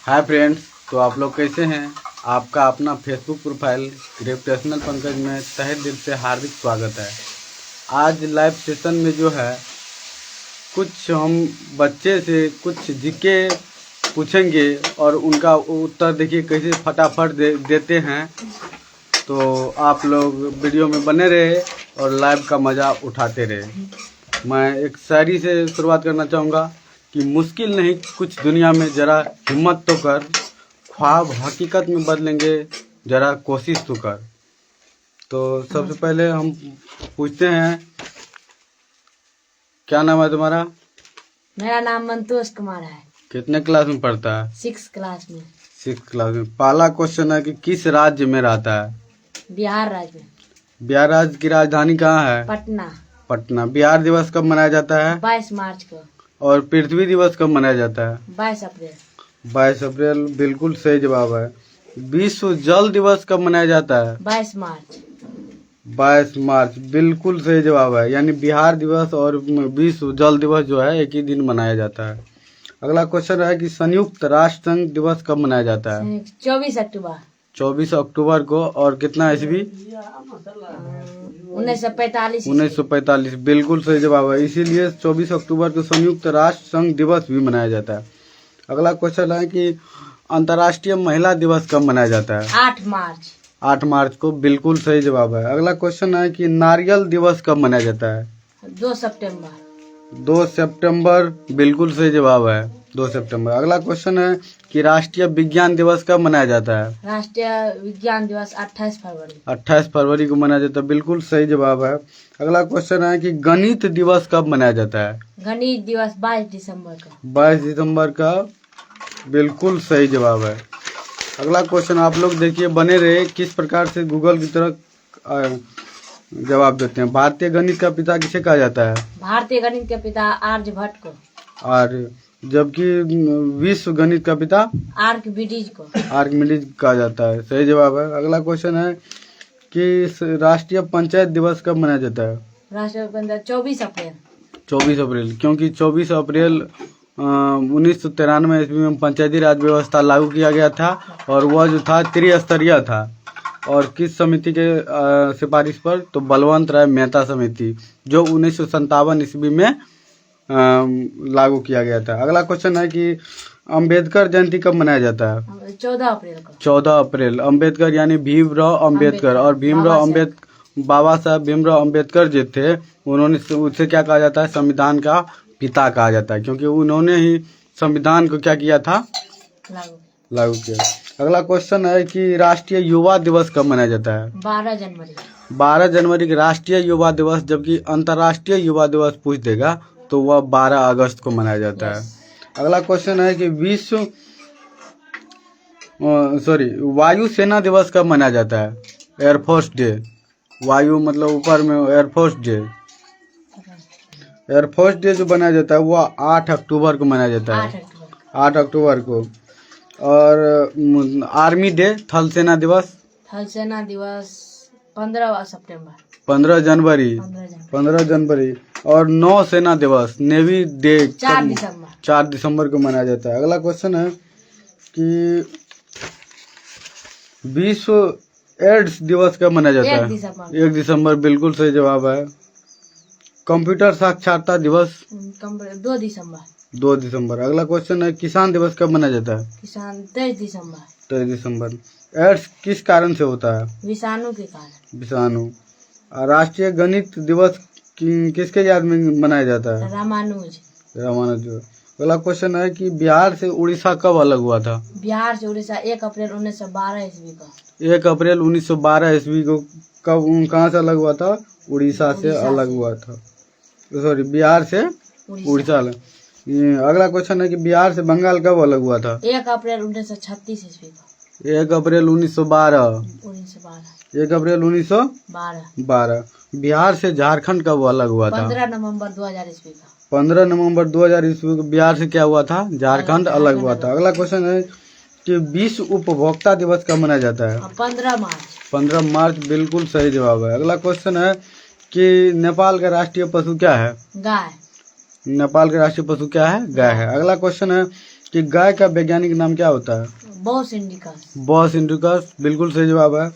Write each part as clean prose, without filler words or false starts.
Hi friends, तो आप लोग कैसे हैं। आपका अपना फेसबुक प्रोफाइल ग्रेविटेशनल पंकज में तहे दिल से हार्दिक स्वागत है। आज लाइव सेशन में जो है कुछ हम बच्चे से कुछ जीके पूछेंगे और उनका उत्तर देखिए कैसे फटाफट देते हैं। तो आप लोग वीडियो में बने रहे और लाइव का मज़ा उठाते रहे। मैं एक शायरी से शुरुआत करना चाहूँगा कि मुश्किल नहीं कुछ दुनिया में, ज़रा हिम्मत तो कर, ख्वाब हकीकत में बदलेंगे, ज़रा कोशिश तो कर। तो सबसे पहले हम पूछते हैं, क्या नाम है तुम्हारा? मेरा नाम मंतोष कुमार है। कितने क्लास में पढ़ता है? 6 क्लास में। 6 क्लास में। पहला क्वेश्चन है कि किस राज्य में रहता है? बिहार राज्य में। बिहार राज्य की राजधानी कहाँ है? पटना। पटना। बिहार दिवस कब मनाया जाता है? 22 मार्च को। और पृथ्वी दिवस कब मनाया जाता है? 22 अप्रैल। 22 अप्रैल बिल्कुल सही जवाब है। विश्व जल दिवस कब मनाया जाता है? 22 मार्च। 22 मार्च बिल्कुल सही जवाब है। यानी बिहार दिवस और विश्व जल दिवस जो है एक ही दिन मनाया जाता है। अगला क्वेश्चन है कि संयुक्त राष्ट्र संघ दिवस कब मनाया जाता है? 24 अक्टूबर। 24 अक्टूबर को। और कितना ईस्वी? 1945। 1945 बिल्कुल सही जवाब है। इसीलिए 24 अक्टूबर को संयुक्त राष्ट्र संघ दिवस भी मनाया जाता है। अगला क्वेश्चन है कि अंतर्राष्ट्रीय महिला दिवस कब मनाया जाता है? 8 मार्च। 8 मार्च को बिल्कुल सही जवाब है। अगला क्वेश्चन है कि नारियल दिवस कब मनाया जाता है? 2 सितंबर। 2 सितंबर बिल्कुल सही जवाब है। 2 सितंबर। अगला क्वेश्चन है कि राष्ट्रीय विज्ञान दिवस कब मनाया जाता है? राष्ट्रीय विज्ञान दिवस 28 फरवरी। 28 फरवरी को मनाया जाता है। बिल्कुल सही जवाब है। अगला क्वेश्चन है कि गणित दिवस कब मनाया जाता है? गणित दिवस 22 दिसंबर का। 22 दिसंबर का बिल्कुल सही जवाब है। अगला क्वेश्चन आप लोग देखिए, बने रहे किस प्रकार से गूगल की तरह जवाब देते हैं। भारतीय गणित का पिता किसे कहा जाता है? भारतीय गणित के पिता आर्यभट्ट को। और जबकि विश्व गणित का पिता आर्किमिडीज को। आर्किमिडीज कहा जाता है। सही जवाब है। अगला क्वेश्चन है कि राष्ट्रीय पंचायत दिवस कब मनाया जाता है? राष्ट्रीय पंचायत 24 अप्रैल। 24 अप्रैल, क्योंकि 24 अप्रैल 1993 ईस्वी में पंचायती राज व्यवस्था लागू किया गया था और वह जो था त्रिस्तरीय था। और किस समिति के सिफारिश पर? तो बलवंत राय मेहता समिति, जो 1957 ईस्वी में लागू किया गया था। अगला क्वेश्चन है कि अम्बेडकर जयंती कब मनाया जाता है? 14 अप्रैल को। 14 अप्रैल। अम्बेडकर यानी भीमराव अम्बेडकर। और बाबा साहब भीमराव अम्बेडकर जो थे, उन्होंने उसे क्या कहा जाता है? संविधान का पिता कहा जाता है, क्योंकि उन्होंने ही संविधान को क्या किया था? लागू किया। अगला क्वेश्चन है कि राष्ट्रीय युवा दिवस कब मनाया जाता है? 12 जनवरी। 12 जनवरी की राष्ट्रीय युवा दिवस, जबकि अंतर्राष्ट्रीय युवा दिवस पूछ देगा तो वह 12 अगस्त को मनाया जाता है। अगला क्वेश्चन है कि वायुसेना दिवस कब मनाया जाता है? Air force day. वायु मतलब ऊपर में, एयरफोर्स डे। एयरफोर्स डे जो मनाया जाता है वह 8 अक्टूबर को मनाया जाता है। 8 अक्टूबर को। और आर्मी डे, थल सेना दिवस? थल सेना दिवस 15 सितंबर। 15 जनवरी। 15 जनवरी। और नौ सेना दिवस, नेवी डे 4 दिसंबर। 4 दिसंबर को मनाया जाता है। अगला क्वेश्चन है कि विश्व एड्स दिवस कब मनाया जाता है? 1 दिसंबर बिल्कुल सही जवाब है। कंप्यूटर साक्षरता दिवस? 2 दिसंबर। 2 दिसंबर। अगला क्वेश्चन है किसान दिवस कब मनाया जाता है? किसान 23 दिसंबर। 23 दिसंबर। एड्स किस कारण से होता है? विषाणु के कारण। विषाणु। राष्ट्रीय गणित दिवस किसके याद में मनाया जाता है? रामानुज। अगला क्वेश्चन है कि बिहार से उड़ीसा कब अलग हुआ था? बिहार से उड़ीसा 1 अप्रैल 1912 ईस्वी को। 1 अप्रैल 1912 ईस्वी को। कब, कहाँ से अलग हुआ था? उड़ीसा से अलग हुआ था। सॉरी, बिहार से उड़ीसा अलग। अगला क्वेश्चन है कि बिहार से बंगाल कब अलग हुआ था? 1 अप्रैल 1936 ईस्वी को। 1 अप्रैल 1912। 1 अप्रैल 1912। बिहार से झारखंड कब अलग हुआ था? 15 नवंबर 2000 ईस्वी का। 15 नवंबर 2000 ईस्वी को बिहार से क्या हुआ था? झारखंड अलग हुआ था। अगला क्वेश्चन है कि विश्व उपभोक्ता दिवस कब मनाया जाता है? 15 मार्च। 15 मार्च बिल्कुल सही जवाब है। अगला क्वेश्चन है कि नेपाल का राष्ट्रीय पशु क्या है? गाय। नेपाल का राष्ट्रीय पशु क्या है? गाय है। अगला क्वेश्चन है कि गाय का वैज्ञानिक नाम क्या होता है? Bos indicus. बॉस इंडिकस, बिल्कुल सही जवाब है।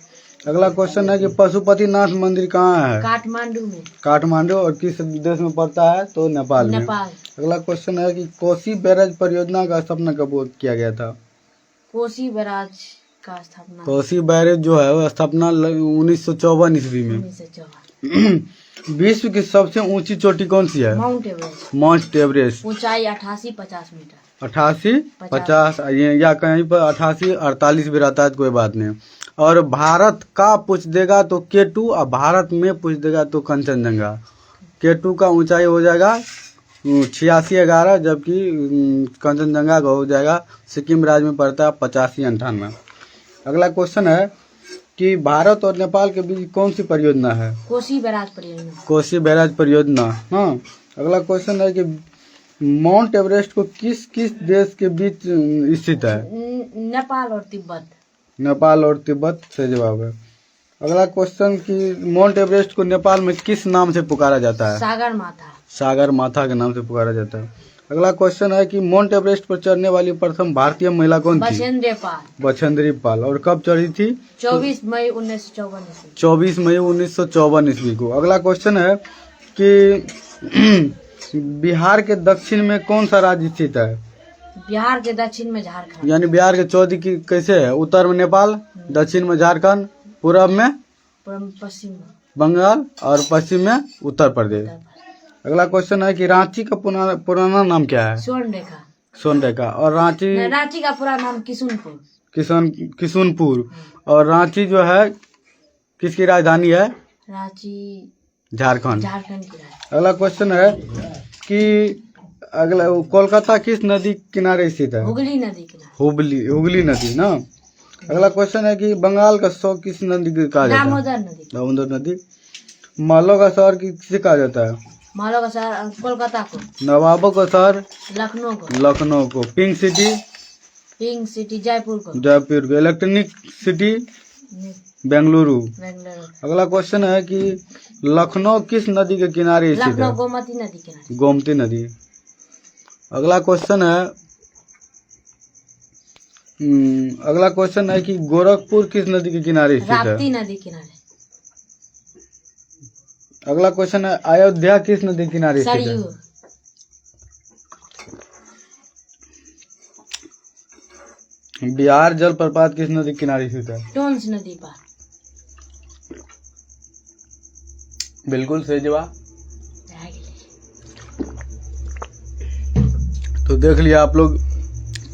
अगला क्वेश्चन है कि पशुपतिनाथ मंदिर कहाँ है? काठमांडू में। काठमांडू, और किस देश में पड़ता है? तो नेपाल में। नेपाल। अगला क्वेश्चन है कि कोसी बैराज परियोजना का स्थापना कब किया गया था? कोसी बैराज का स्थापना कोसी बैराज जो है वो स्थापना 1954 ईस्वी में। 1954। विश्व की सबसे ऊंची चोटी कौन सी है? Mount Everest. Mount Everest. ऊंचाई 88-50 मीटर। 88-50 या कहीं पर 88-48 भी रहता है, तो कोई बात नहीं। और भारत का पूछ देगा तो K2, और भारत में पूछ देगा तो कंचनजंगा। K2 का ऊंचाई हो जाएगा 86-11, जबकि कंचनजंगा का हो जाएगा, सिक्किम राज्य में पड़ता है 85-98। अगला क्वेश्चन है कि भारत और नेपाल के बीच कौन सी परियोजना है? कोसी बैराज परियोजना। कोसी बैराज परियोजना। हाँ। अगला क्वेश्चन है कि माउंट एवरेस्ट को किस किस देश के बीच स्थित है? नेपाल और तिब्बत। नेपाल और तिब्बत से जवाब है। अगला क्वेश्चन कि माउंट एवरेस्ट को नेपाल में किस नाम से पुकारा जाता है? सागर माथा। सागर माथा के नाम से पुकारा जाता है। अगला क्वेश्चन है कि माउंट एवरेस्ट पर चढ़ने वाली प्रथम भारतीय महिला कौन थी? बछेंद्री पाल। बछेंद्री पाल। और कब चढ़ी थी? 24 मई 1954 ईस्वी। 24 मई 1954 ईस्वी को। अगला क्वेश्चन है कि बिहार के दक्षिण में कौन सा राज्य स्थित है? बिहार के दक्षिण में झारखंड। यानी बिहार के चौथी की कैसे है? उत्तर में नेपाल, दक्षिण में झारखंड, पूर्व में पश्चिम में बंगाल, और पश्चिम में उत्तर प्रदेश। अगला क्वेश्चन है कि रांची का पुराना नाम क्या है? स्वर्णरेखा। सोनरेखा। और रांची का पूरा नाम किशुनपुर। किशुनपुर। और रांची जो है किसकी राजधानी है? रांची झारखंड। झारखंड की राजधानी। अगला क्वेश्चन है कि अगला कोलकाता किस नदी किनारे स्थित है? हुगली नदी किनारे। हुगली नदी ना। अगला क्वेश्चन है कि बंगाल का शहर किस नदी को कहा जाता है? दामोदर नदी। दामोदर नदी। मालो का शहर किसे कहा जाता है? मालो का शहर कोलकाता को। नवाबों का शहर? लखनऊ को। लखनऊ को। Pink city? Pink city Jaipur को। जयपुर को। Electronic city? बेंगलुरु। बेंगलुरु। अगला क्वेश्चन है कि लखनऊ किस नदी के किनारे स्थित है? लखनऊ गोमती नदी किनारे। गोमती नदी। अगला क्वेश्चन है कि गोरखपुर किस नदी के किनारे स्थित है? राप्ती नदी किनारे। अगला क्वेश्चन है अयोध्या किस नदी के किनारे स्थित है? सरयू। बिहार जलप्रपात किस नदी के किनारे स्थित है? टोंस नदी पर। बिल्कुल सही जवाब। तो देख लिया आप लोग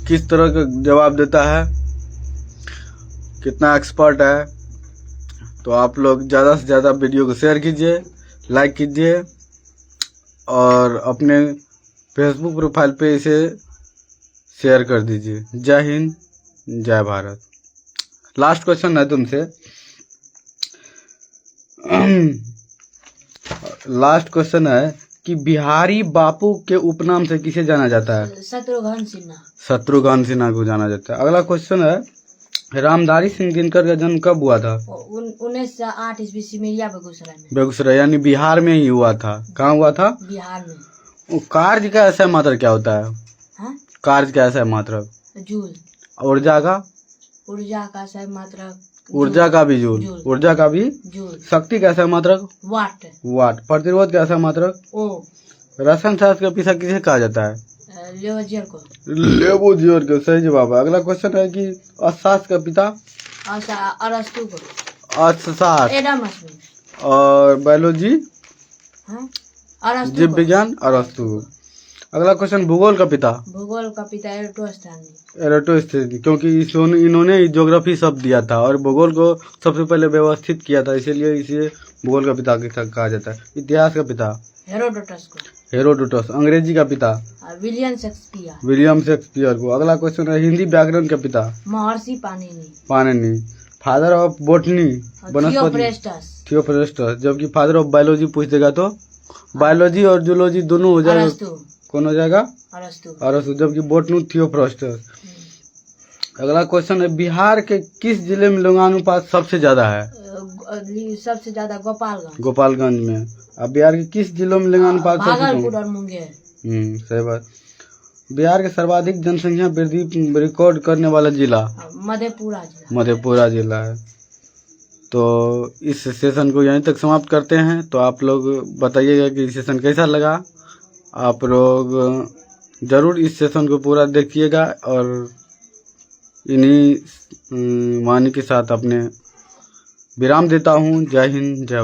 किस तरह का जवाब देता है, कितना एक्सपर्ट है। तो आप लोग ज़्यादा से ज़्यादा वीडियो को शेयर कीजिए, लाइक कीजिए, और अपने फेसबुक प्रोफाइल पे इसे शेयर कर दीजिए। जय हिंद, जय भारत। लास्ट क्वेश्चन है तुमसे। लास्ट क्वेश्चन है कि बिहारी बापू के उपनाम से किसे जाना जाता है? शत्रुघ्न सिन्हा। शत्रुघ्न सिन्हा को जाना जाता है। अगला क्वेश्चन है रामधारी सिंह दिनकर का जन्म कब हुआ था? 1908 ईस्वी सिमरिया बेगूसराय में। बेगूसराय यानी बिहार में ही हुआ था। कहाँ हुआ था? बिहार में। वो कार्य का ऐसा मात्रा क्या होता है? हाँ? कार्य का ऐसा मात्रा? जूल। ऊर्जा का? ऊर्जा का ऐसा मात्रा? ऊर्जा का भी जूल। ऊर्जा का भी जूल। शक्ति का ऐसा मात्रक? वाट। वाट। प्रतिरोध का ऐसा मात्रक? ओ। रसायन शास्त्र का पिता किसे कहा जाता है? लेवोजियर को। लेवोजियर को। सही जवाब है। अगला क्वेश्चन है कि अर्थशास्त्र का पिता? अरस्तु को। अर्थशास्त्र। Adam Smith. और बायोलॉजी? हाँ? अरस्तु। जीव विज्ञान अरस्तु। अगला क्वेश्चन भूगोल का पिता? भूगोल का पिता एराटोस्थेनीज। एराटोस्थेनीज, क्योंकि इन्होंने ज्योग्राफी शब्द दिया था और भूगोल को सबसे पहले व्यवस्थित किया था, इसीलिए इसे भूगोल का पिता कहा जाता है। इतिहास का पिता? हेरोडोटस को। हेरोडोटस। अंग्रेजी का पिता? William Shakespeare. विलियम शेक्सपियर को। अगला क्वेश्चन है हिंदी व्याकरण का पिता? महर्षि Panini. Panini. Father of botany? Theophrastus. जबकि फादर ऑफ बायोलॉजी पूछ देगा तो बायोलॉजी और जूलॉजी दोनों हो जाएगा। कौन हो जाएगा? अरस्तु। जबकि बोटनी थियोफ्रेस्टस। अगला क्वेश्चन है बिहार के किस जिले में लिंगानुपात सबसे ज्यादा है? सबसे ज्यादा गोपालगंज। गोपालगंज में। अब बिहार के किस जिलों में लिंगानुपात? भागलपुर और मुंगेर। सही बात। बिहार के सर्वाधिक जनसंख्या वृद्धि रिकॉर्ड करने वाला जिला मधेपुरा जिला। मधेपुरा जिला है। तो इस सेशन को यहीं तक समाप्त करते हैं। तो आप लोग बताइएगा कि सेशन कैसा लगा। आप लोग ज़रूर इस सेशन को पूरा देखिएगा और इन्हीं वाणी के साथ अपने विराम देता हूँ। जय हिंद, जय